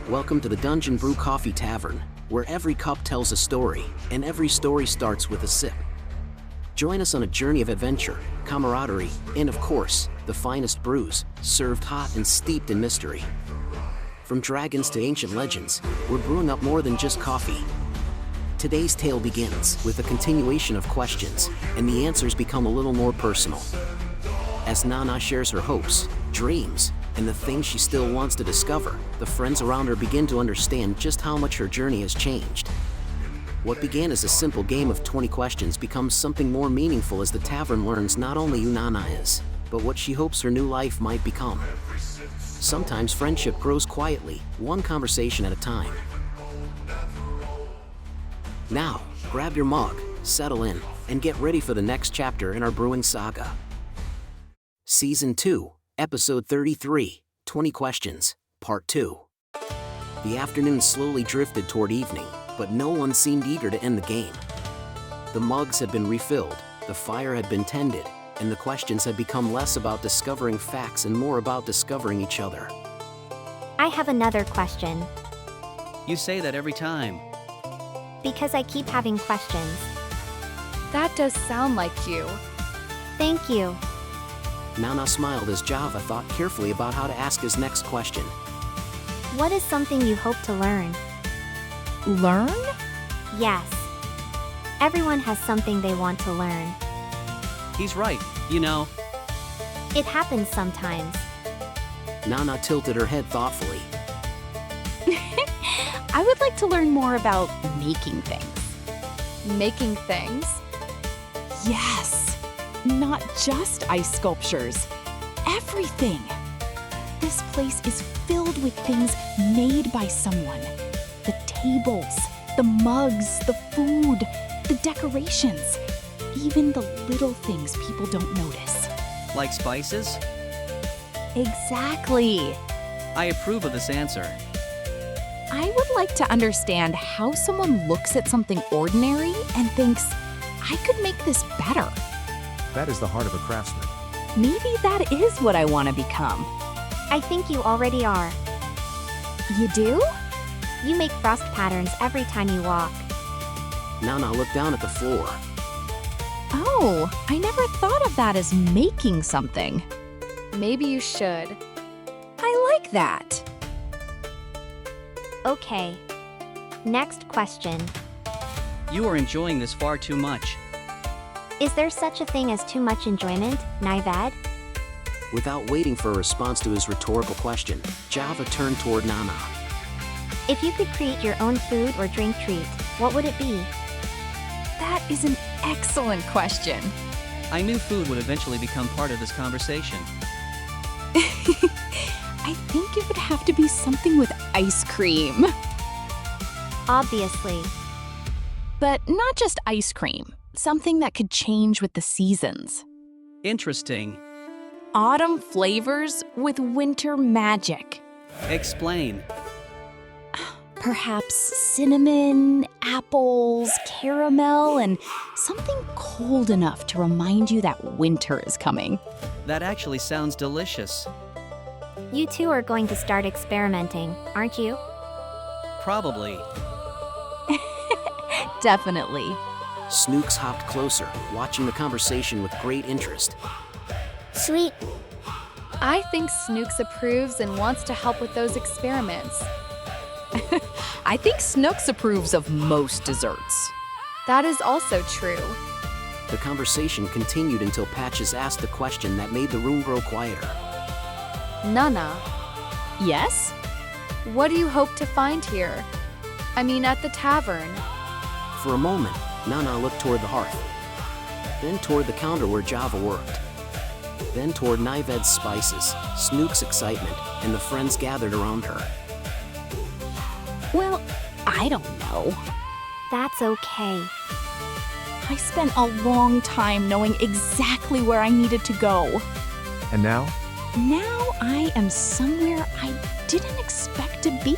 Welcome to the Dungeon Brew Coffee Tavern, where every cup tells a story, and every story starts with a sip. Join us on a journey of adventure, camaraderie, and of course, the finest brews, served hot and steeped in mystery. From dragons to ancient legends, we're brewing up more than just coffee. Today's tale begins with a continuation of questions, and the answers become a little more personal. As Nana shares her hopes, dreams, and the things she still wants to discover, the friends around her begin to understand just how much her journey has changed. What began as a simple game of 20 questions becomes something more meaningful as the tavern learns not only who Nana is, but what she hopes her new life might become. Sometimes friendship grows quietly, one conversation at a time. Now, grab your mug, settle in, and get ready for the next chapter in our brewing saga. Season 2, Episode 33, 20 Questions, Part 2. The afternoon slowly drifted toward evening, but no one seemed eager to end the game. The mugs had been refilled, the fire had been tended, and the questions had become less about discovering facts and more about discovering each other. I have another question. You say that every time. Because I keep having questions. That does sound like you. Thank you. Nana smiled as Java thought carefully about how to ask his next question. What is something you hope to learn? Learn? Yes. Everyone has something they want to learn. He's right, you know. It happens sometimes. Nana tilted her head thoughtfully. I would like to learn more about making things. Making things? Yes. Not just ice sculptures. Everything. This place is filled with things made by someone. The tables, the mugs, the food, the decorations. Even the little things people don't notice. Like spices? Exactly. I approve of this answer. I would like to understand how someone looks at something ordinary and thinks, I could make this better. That is the heart of a craftsman. Maybe that is what I want to become. I think you already are. You do? You make frost patterns every time you walk. Nana looked down at the floor. Oh, I never thought of that as making something. Maybe you should. I like that. Okay. Next question. You are enjoying this far too much. Is there such a thing as too much enjoyment, Naived? Without waiting for a response to his rhetorical question, Java turned toward Nana. If you could create your own food or drink treat, what would it be? That is an excellent question. I knew food would eventually become part of this conversation. I think it would have to be something with ice cream. Obviously. But not just ice cream. Something that could change with the seasons. Interesting. Autumn flavors with winter magic. Explain. Perhaps cinnamon, apples, caramel, and something cold enough to remind you that winter is coming. That actually sounds delicious. You two are going to start experimenting, aren't you? Probably. Definitely. Snooks hopped closer, watching the conversation with great interest. Sweet. I think Snooks approves and wants to help with those experiments. I think Snooks approves of most desserts. That is also true. The conversation continued until Patches asked the question that made the room grow quieter. Nana, Yes? what do you hope to find here? I mean, at the tavern. For a moment, Nana looked toward the hearth, then toward the counter where Java worked, then toward Naived's spices, Snook's excitement, and the friends gathered around her. Well, I don't know. That's okay. I spent a long time knowing exactly where I needed to go. And now? Now I am somewhere I didn't expect to be.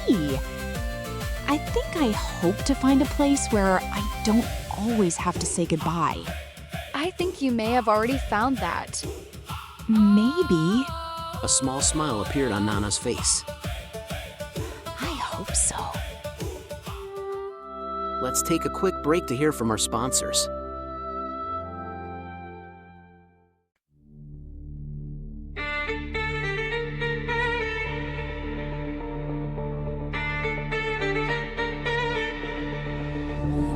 I think I hope to find a place where I don't always have to say goodbye. I think you may have already found that. Maybe. A small smile appeared on Nana's face. I hope so. Let's take a quick break to hear from our sponsors.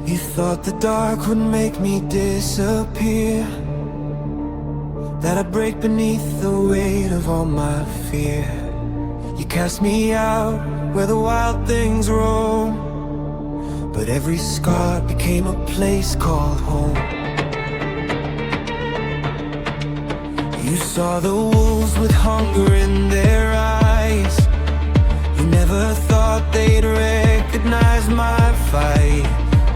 You thought the dark would make me disappear, that I'd break beneath the weight of all my fear. You cast me out where the wild things roam, but every scar became a place called home. You saw the wolves with hunger in their eyes. You never thought they'd recognize my fight.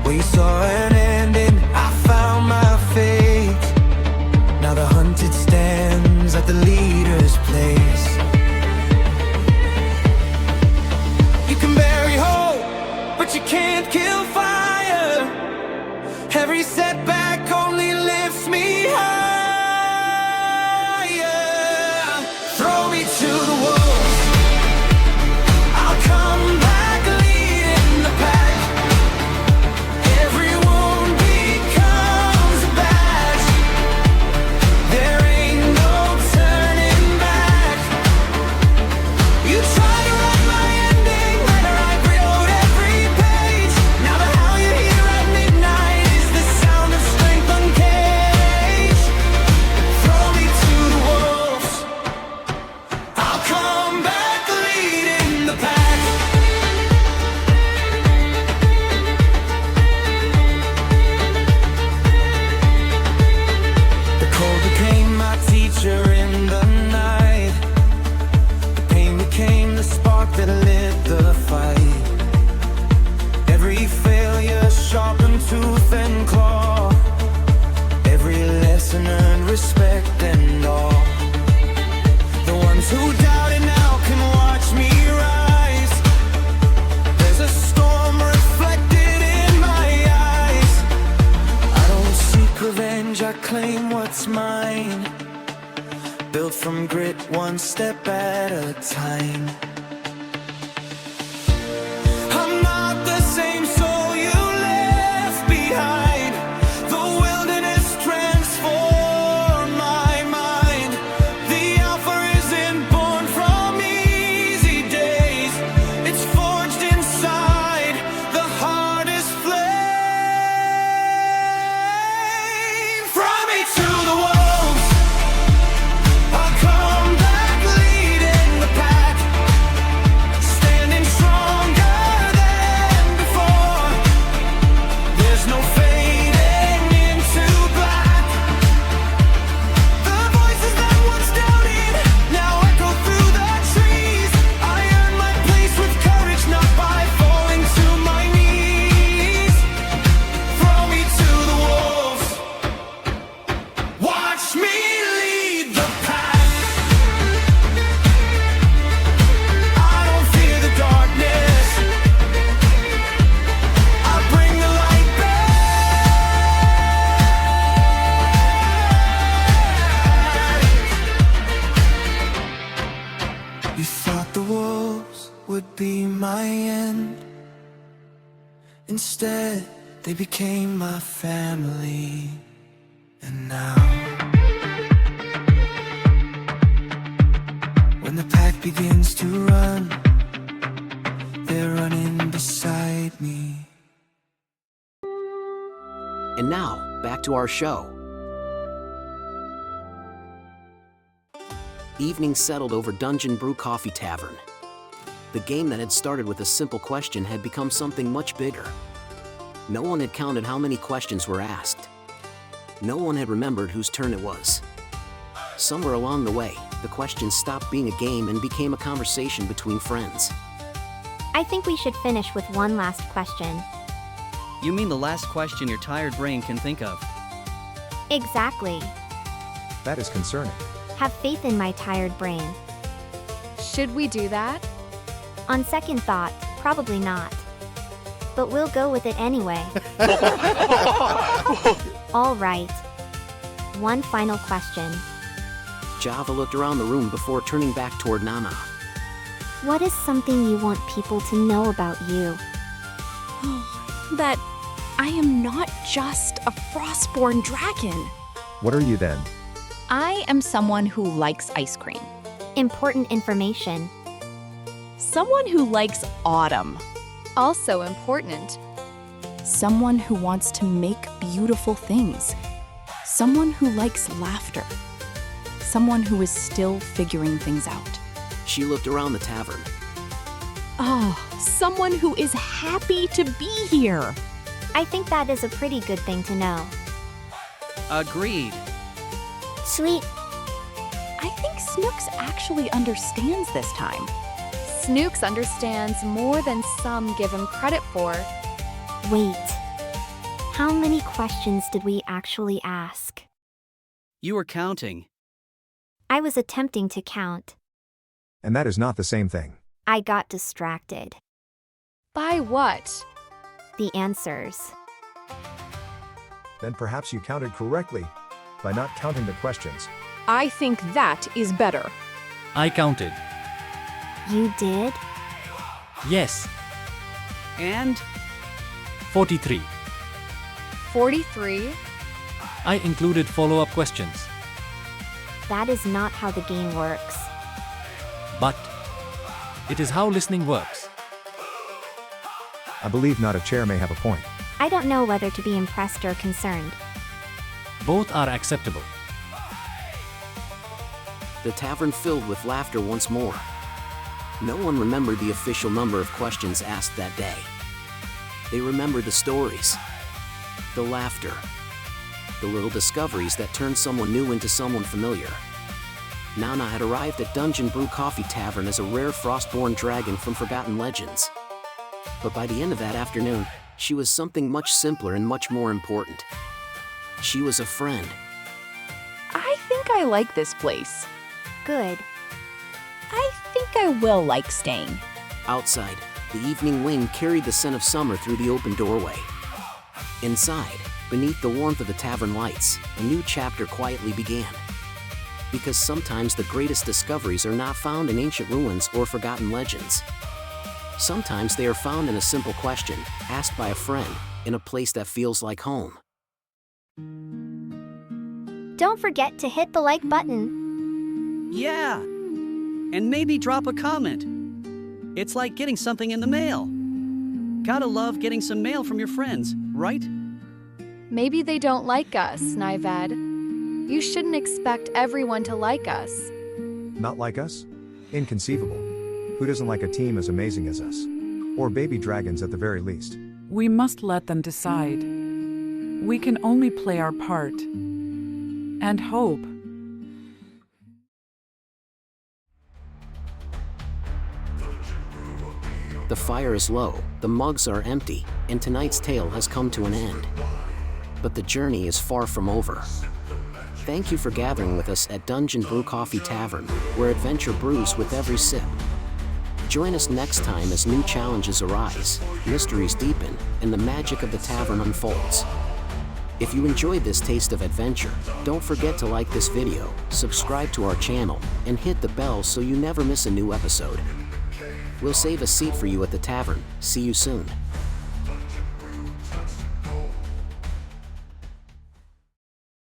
Well, you saw an ending, I found my fate. Now the hunted stands at the leader's place. You can bury hope, but you can't kill fire. Every setback only lifts me higher. Throw me to the wolves, I'll come back leading the pack. Every wound becomes a badge. There ain't no turning back. You try to write my ending letter, I rewrote every page. Now the howl you hear at midnight is the sound of strength uncaged. Throw me to the wolves, I'll come back leading the pack. The cold became my teacher in the night. The pain became the spark that lit the fight. Every failure sharpened tooth and claw. Every lesson earned respect and awe. The ones who doubted now can watch me rise. There's a storm reflected in my eyes. I don't seek revenge, I claim what's mine. Built from grit, one step at a time. I'm not the same soul you left behind. The wilderness transformed my mind. The alpha isn't born from easy days. It's forged inside the hardest flame. From me to the wolves, I'll come back leading the pack. Standing stronger than before. There's no fading into black. The voices that once doubted now echo through the trees. I earn my place with courage, not by falling to my knees. Throw me to the wolves, watch me lead the pack. I don't fear the darkness, I bring the light back. You thought the wolves would be my end. Instead, they became my family. And now, when the pack begins to run, they're running beside me. And now, back to our show. Evening settled over Dungeon Brew Coffee Tavern. The game that had started with a simple question had become something much bigger. No one had counted how many questions were asked. No one had remembered whose turn it was. Somewhere along the way, the questions stopped being a game and became a conversation between friends. I think we should finish with one last question. You mean the last question your tired brain can think of? Exactly. That is concerning. Have faith in my tired brain. Should we do that? On second thought, probably not. But we'll go with it anyway. All right. One final question. Java looked around the room before turning back toward Nana. What is something you want people to know about you? That I am not just a frostborn dragon. What are you then? I am someone who likes ice cream. Important information. Someone who likes autumn. Also important. Someone who wants to make beautiful things. Someone who likes laughter. Someone who is still figuring things out. She looked around the tavern. Oh, someone who is happy to be here. I think that is a pretty good thing to know. Agreed. Sweet. I think Snooks actually understands this time. Snooks understands more than some give him credit for. Wait. How many questions did we actually ask? You were counting. I was attempting to count. And that is not the same thing. I got distracted. By what? The answers. Then perhaps you counted correctly by not counting the questions. I think that is better. I counted. You did? Yes, And 43. 43? I included follow-up questions. That is not how the game works. But it is how listening works. I believe not a chair may have a point. I don't know whether to be impressed or concerned. Both are acceptable. The tavern filled with laughter once more. No one remembered the official number of questions asked that day. They remembered the stories, the laughter, the little discoveries that turned someone new into someone familiar. Nana had arrived at Dungeon Brew Coffee Tavern as a rare frostborn dragon from forgotten legends. But by the end of that afternoon, she was something much simpler and much more important. She was a friend. I think I like this place. Good. I think I will like staying. Outside, the evening wind carried the scent of summer through the open doorway. Inside, beneath the warmth of the tavern lights, a new chapter quietly began. Because sometimes the greatest discoveries are not found in ancient ruins or forgotten legends. Sometimes they are found in a simple question, asked by a friend, in a place that feels like home. Don't forget to hit the like button. yeah. And maybe drop a comment. It's like getting something in the mail. Gotta love getting some mail from your friends, right? Maybe they don't like us, Naived. You shouldn't expect everyone to like us. Not like us? Inconceivable. Who doesn't like a team as amazing as us? Or baby dragons at the very least. We must let them decide. We can only play our part. And hope. The fire is low, the mugs are empty, and tonight's tale has come to an end. But the journey is far from over. Thank you for gathering with us at Dungeon Brew Coffee Tavern, where adventure brews with every sip. Join us next time as new challenges arise, mysteries deepen, and the magic of the tavern unfolds. If you enjoyed this taste of adventure, don't forget to like this video, subscribe to our channel, and hit the bell so you never miss a new episode. We'll save a seat for you at the tavern. See you soon.